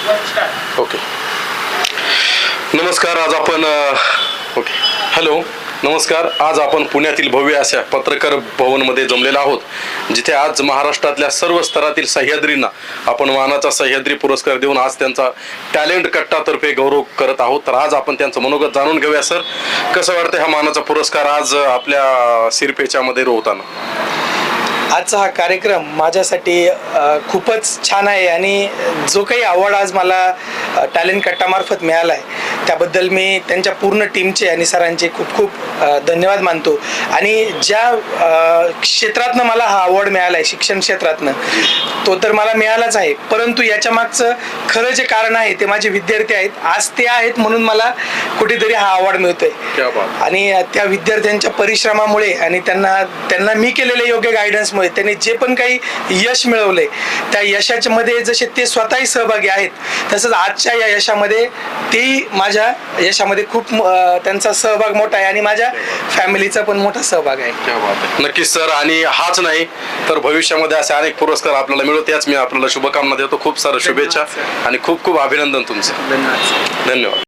Okay. नमस्कार. आज आपण ओके हॅलो नमस्कार. आज आपण पुण्यातील भव्य अशा पत्रकार भवनमध्ये जमलेलो आहोत, जिथे आज महाराष्ट्रातल्या सर्व स्तरातील सह्याद्रींना आपण मानाचा सह्याद्री पुरस्कार देऊन आज त्यांचा टॅलेंट कट्टातर्फे गौरव करत आहोत. तर आज आपण त्यांचं मनोगत जाणून घेऊया. सर, कसं वाटतं हा मानाचा पुरस्कार आज आपल्या सिरपेच्यामध्ये रोवताना? आजचा हा कार्यक्रम माझ्यासाठी खूपच छान आहे आणि जो काही अवॉर्ड आज मला टॅलेंट कट्टामार्फत मिळाला आहे त्याबद्दल मी त्यांच्या पूर्ण टीमचे आणि सरांचे खूप खूप धन्यवाद मानतो. आणि ज्या क्षेत्रातनं मला हा अवॉर्ड मिळाला आहे, शिक्षण क्षेत्रातनं, तो तर मला मिळालाच आहे, परंतु याच्या मागचं खरं जे कारण आहे ते माझे विद्यार्थी आहेत. आज ते आहेत म्हणून मला कुठेतरी हा अवॉर्ड मिळतोय. आणि त्या विद्यार्थ्यांच्या परिश्रमामुळे आणि त्यांना मी केलेले योग्य गायडन्समुळे त्यांनी जे पण काही यश मिळवले त्या यशाच्या मध्ये जसे ते स्वतःही सहभागी आहेत, तसंच आजच्या या यशामध्ये तेही माझ्या यशामध्ये खूप त्यांचा सहभाग मोठा आहे आणि माझ्या फॅमिलीचा पण मोठा सहभाग आहे. नक्कीच सर. आणि हाच नाही तर भविष्यामध्ये असे अनेक पुरस्कार आपल्याला मिळो, त्याच मी आपल्याला शुभकामना देतो. खूप साऱ्या शुभेच्छा आणि खूप खूप अभिनंदन तुमचं. धन्यवाद. धन्यवाद.